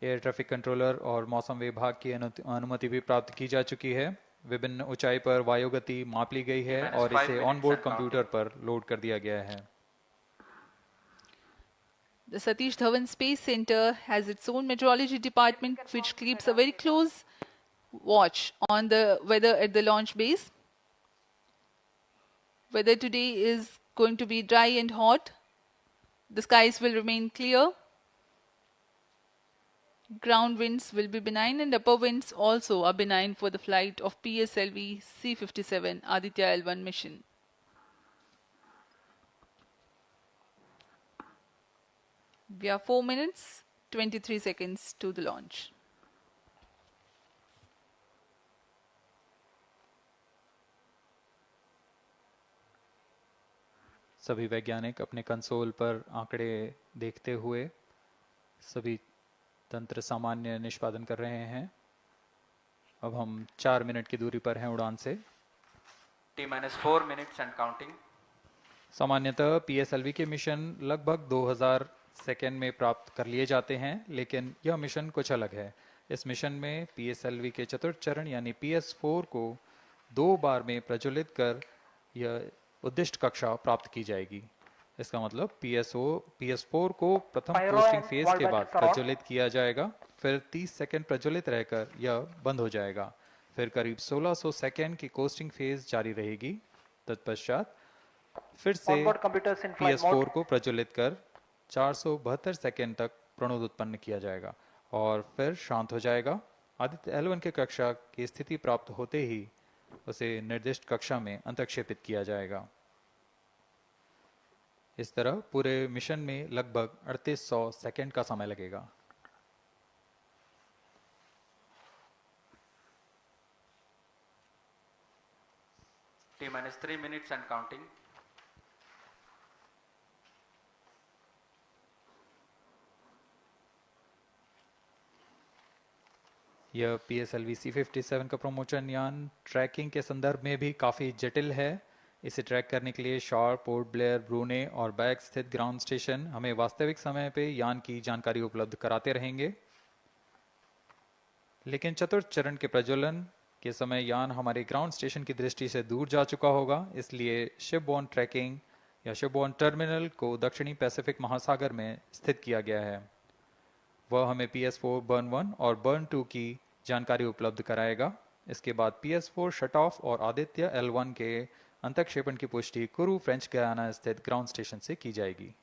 Air traffic controller और मौसम विभाग की अनुमति भी प्राप्त की जा चुकी है। विभिन्न ऊंचाई पर वायु गति माप ली गई है और इसे ऑनबोर्ड कंप्यूटर पर लोड कर दिया गया है। The Satish Dhawan Space Center has its own meteorology department which keeps a very close watch on the weather at the launch base. Weather today is going to be dry and hot. The skies will remain clear. Ground winds will be benign and upper winds also are benign for the flight of PSLV C-57 Aditya L1 mission. We are 4 minutes, 23 seconds to the launch. सभी वैज्ञानिक अपने console पर आंकड़े देखते हुए सभी तंत्र सामान्य निष्पादन कर रहे हैं। अब हम 4 मिनट की दूरी पर हैं उड़ान से। T-4 minutes and counting. सामान्यतः पीएसएलवी के मिशन लगभग 2000 सेकेंड में प्राप्त कर लिए जाते हैं, लेकिन यह मिशन कुछ अलग है। इस मिशन में पीएसएलवी के चतुर्थ चरण यानी PS4 को 2 बार में प्रज्वलित कर यह उद्दिष्ट कक्षा प्राप्त की जाएगी। इसका मतलब PS4 को प्रथम कोस्टिंग फेज के बाद प्रज्वलित किया जाएगा, फिर 30 सेकेंड प्रज्वलित रहकर यह बंद हो जाएगा, फिर करीब 1600 सेकेंड की कोस्टिंग फेज जारी रहेगी। तत्पश्चात फिर से PS4 को प्रज्वलित कर 472 सेकेंड तक प्रणोद उत्पन्न किया जाएगा और फिर शांत हो जाएगा। आदित्य L1 के कक्षा की स्थिति प्राप्त होते ही उसे निर्दिष्ट कक्षा में अंतक्षेपित किया जाएगा। इस तरह पूरे मिशन में लगभग 3800 सेकेंड का समय लगेगा। T-3 minutes and counting. यह PSLV C-57 का प्रमोशन यान ट्रैकिंग के संदर्भ में भी काफ़ी जटिल है। इसे ट्रैक करने के लिए शॉर, पोर्ट ब्लेयर, ब्रूने और बैग स्थित ग्राउंड स्टेशन हमें वास्तविक समय पे यान की जानकारी उपलब्ध कराते रहेंगे। लेकिन चतुर्थ चरण के प्रज्वलन के समय यान हमारे ग्राउंड स्टेशन की दृष्टि से दूर जा चुका होगा, इसलिए शिपबोर्न ट्रैकिंग या शिपबोर्न टर्मिनल को दक्षिणी पैसिफिक महासागर में स्थित किया गया है। वह हमें PS4 बर्न 1 और बर्न 2 की जानकारी उपलब्ध कराएगा। इसके बाद PS4 शट ऑफ और आदित्य L1 के अंतक्षेपण की पुष्टि कुरु फ्रेंच गयाना स्थित ग्राउंड स्टेशन से की जाएगी।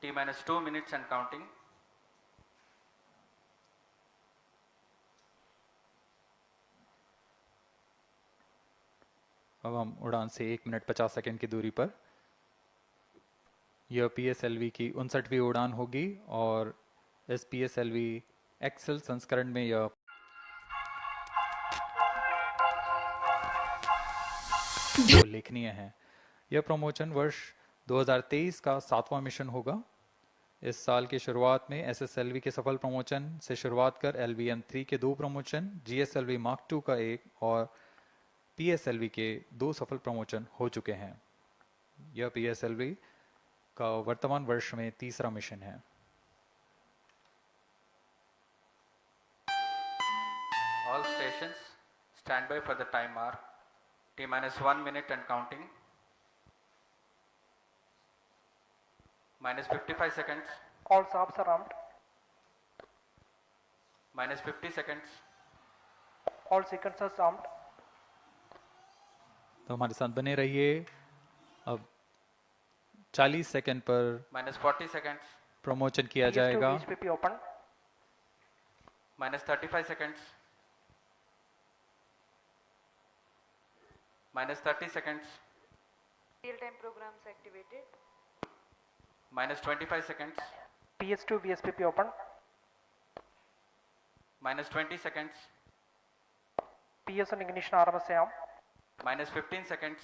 T-2 minutes and counting. अब हम उड़ान से 1 मिनट 50 सेकेंड की दूरी पर। यह PSLV की 59वीं उड़ान होगी और इस PSLV एक्सेल संस्करण में यह उल्लेखनीय है। यह प्रमोशन वर्ष 2023 का 7वां मिशन होगा। इस साल की शुरुआत में SSLV के सफल प्रमोशन से शुरुआत कर LVM-3 के 2 प्रमोशन, GSLV Mark II का 1 और PSLV के 2 सफल प्रमोशन हो चुके हैं। यह PSLV का वर्तमान वर्ष में 3रा मिशन है। All stations stand by for the time mark. T-1 minute and counting. -55 seconds. All stops are armed. -50 seconds. All sequencers armed. तो हमारे साथ बने रहिए। अब 40 सेकंड पर -40 seconds. प्रमोशन किया जाएगा। VSP open. -35 seconds. -30 seconds. Real-time programs activated. -25 seconds. PS2 VSPP open. -20 seconds. PS1 ignition RMS arm. -15 seconds.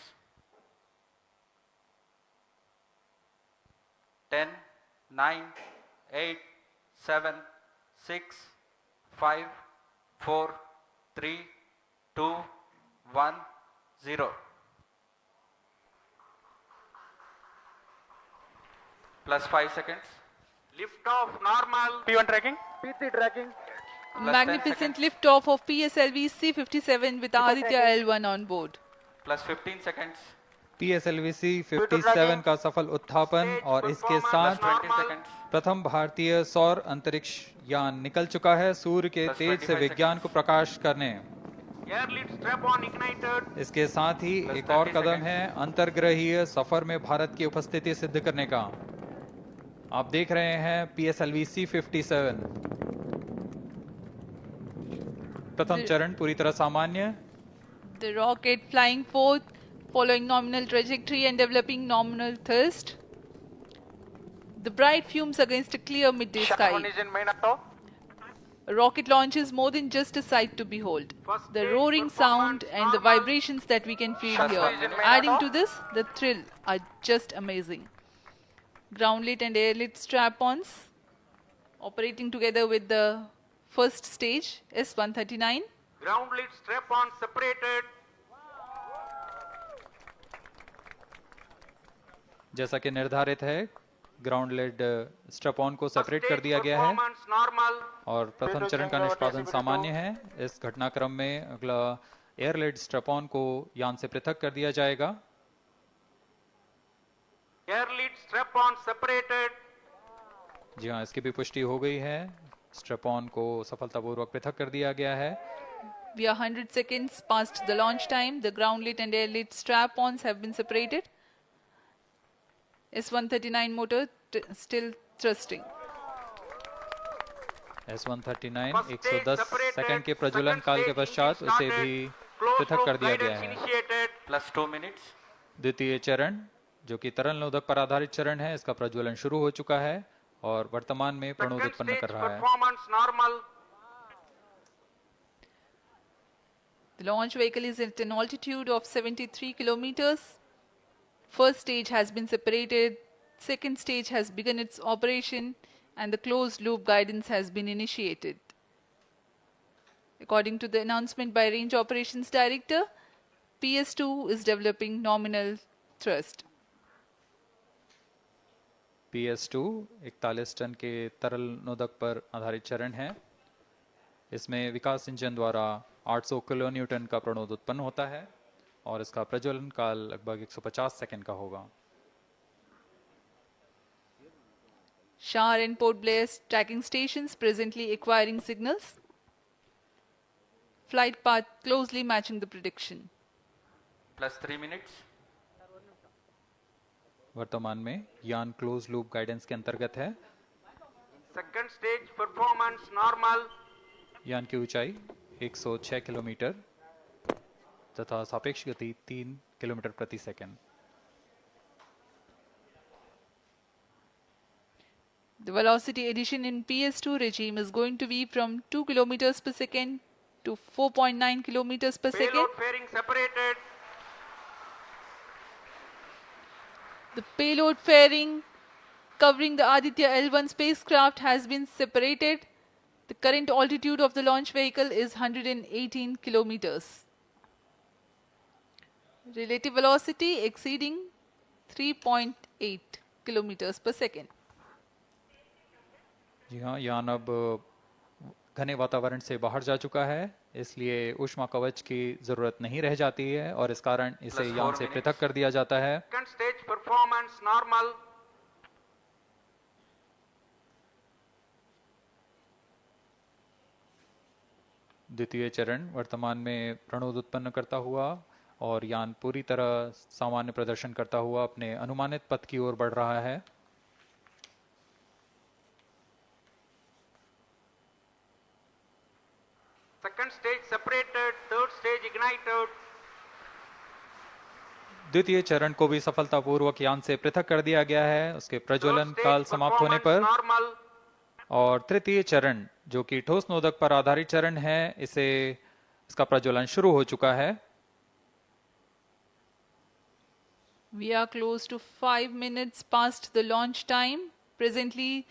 10, 9, 8, 7, 6, 5, 4, 3, 2, 1. 0. Plus 5 seconds. Lift off normal. P1 tracking. P3 tracking. Plus 10 Magnificent seconds. liftoff of PSLV C-57 with Aditya L1 on board. Plus 15 seconds. PSLV C-57 का सफल उत्थापन और इसके साथ Plus 20 seconds. प्रथम भारतीय सौर अंतरिक्ष यान निकल चुका है सूर्य के Plus तेज से 25 विज्ञान को प्रकाश करने। Air lead strap on ignited. इसके साथ ही Plus एक और 30 कदम seconds. है अंतर्ग्रहीय सफर में भारत की उपस्थिति सिद्ध करने का। आप देख रहे हैं PSLV C-57 प्रथम चरण पूरी तरह सामान्य। The rocket flying forth, following nominal trajectory and developing nominal thrust. The bright fumes against a clear midday Shaft sky. one is in main auto. A rocket launch is more than just a sight to behold. First The stage roaring sound performance and the normal. vibrations that we can feel Shaft here, one is in main adding auto. to this, the thrill are just amazing. Ground lit and air lit strap-ons operating together with the first stage S-139. Ground lead strap on separated. जैसा कि निर्धारित है ground lead strap on को separate कर Stage दिया गया है performance normal. और प्रथम चरण का निष्पादन सामान्य है। इस घटनाक्रम में अगला एयर लेड स्ट्रैप ऑन को यान से पृथक कर दिया जाएगा। Air lead strap on separated. जी हाँ, इसकी भी पुष्टि हो गई है। स्ट्रैप ऑन को सफलतापूर्वक पृथक कर दिया गया है। We are 100 seconds past the launch time. The ground lit and air lit strap-ons have been separated. S-139 motor still thrusting. S-139 First stage 110 separated. Second के प्रज्वलन Second काल के stage पश्चात engine उसे started. भी Closed पृथक loop कर दिया गया guidance है। initiated. Plus 2 minutes. द्वितीय चरण जो कि तरल नोदक पर आधारित चरण है, इसका प्रज्वलन शुरू हो चुका है और वर्तमान में प्रणोद Second उत्पन्न stage कर रहा है। performance normal. The launch vehicle is at an altitude of 73 kilometers. First stage has been separated. Second stage has begun its operation and the closed loop guidance has been initiated. According to the announcement by Range Operations Director, PS2 is developing nominal thrust. PS2 41 ton के तरल नोदक पर आधारित चरण है। इसमें विकास engine द्वारा 800 kilo Newton का प्रणोद उत्पन्न होता है और इसका प्रज्वलन काल लगभग 150 सेकंड का होगा। Shar and Port Blair tracking stations presently acquiring signals. Flight path closely matching the prediction. Plus 3 minutes. वर्तमान में यान क्लोज लूप गाइडेंस के अंतर्गत है। Second stage performance normal. यान की ऊंचाई 106 किलोमीटर तथा सापेक्ष गति 3 किलोमीटर प्रति second. The velocity addition in PS2 regime is going to be from 2 kilometers per second to 4.9 kilometers per second. Payload fairing separated. The payload fairing covering the Aditya L1 spacecraft has been separated. The current altitude of the launch vehicle is 118 kilometers. Relative velocity exceeding 3.8 kilometers per second. जी हाँ, यान अब घने वातावरण से बाहर जा चुका है, इसलिए ऊष्मा कवच की जरूरत नहीं रह जाती है और इस कारण इसे Plus यान 4 से minutes. पृथक कर दिया जाता है। Second stage performance normal. द्वितीय चरण वर्तमान में प्रणोद उत्पन्न करता हुआ और यान पूरी तरह सामान्य प्रदर्शन करता हुआ अपने अनुमानित पथ की ओर बढ़ रहा है। Second stage separated. Third stage ignited. द्वितीय चरण को भी सफलतापूर्वक यान से पृथक कर दिया गया है उसके प्रज्वलन Third stage काल समाप्त होने पर। performance normal. और तृतीय चरण जो कि ठोस नोदक पर आधारित चरण है, इसका प्रज्वलन शुरू हो चुका है। We are close to 5 minutes past the launch time. Presently,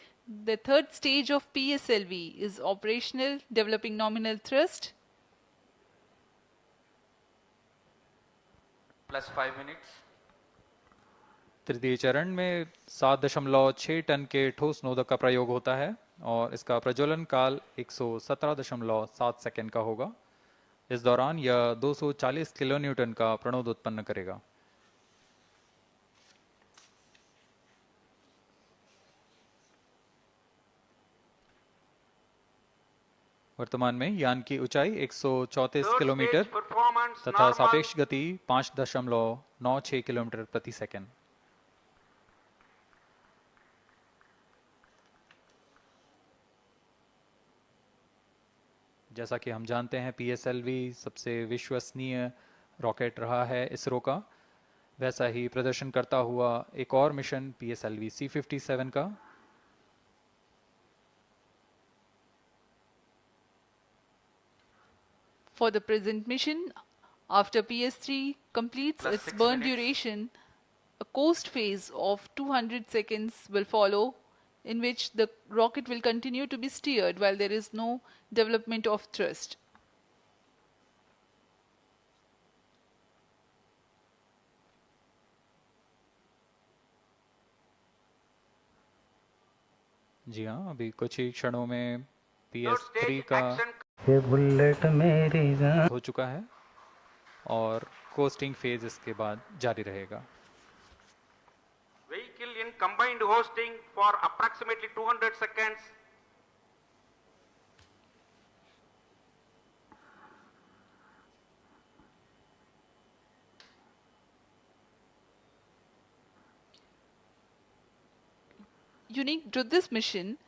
the third stage of PSLV is operational, developing nominal thrust. plus 5 minutes. तृतीय चरण में 7.6 टन के ठोस नोदक का प्रयोग होता है और इसका प्रज्वलन काल 117.7 सेकंड का होगा। इस दौरान यह 240 किलोन्यूटन का प्रणोद उत्पन्न करेगा। वर्तमान में यान की ऊंचाई 134 Third किलोमीटर stage performance तथा normal. सापेक्ष गति 5.96 किलोमीटर प्रति सेकंड। जैसा कि हम जानते हैं PSLV सबसे विश्वसनीय रॉकेट रहा है इसरो का, वैसा ही प्रदर्शन करता हुआ एक और मिशन PSLV C57 का। For the present mission, after PS3 completes Plus its 6 burn minutes. duration, a coast phase of 200 seconds will follow, in which the rocket will continue to be steered while there is no development of thrust. जी हाँ, अभी कुछ ही क्षणों में Third PS3 stage का action. ये bullet मेरी जान हो चुका है और कोस्टिंग फेज इसके बाद जारी रहेगा। Vehicle in combined hosting for approximately 200 seconds. Unique to this mission,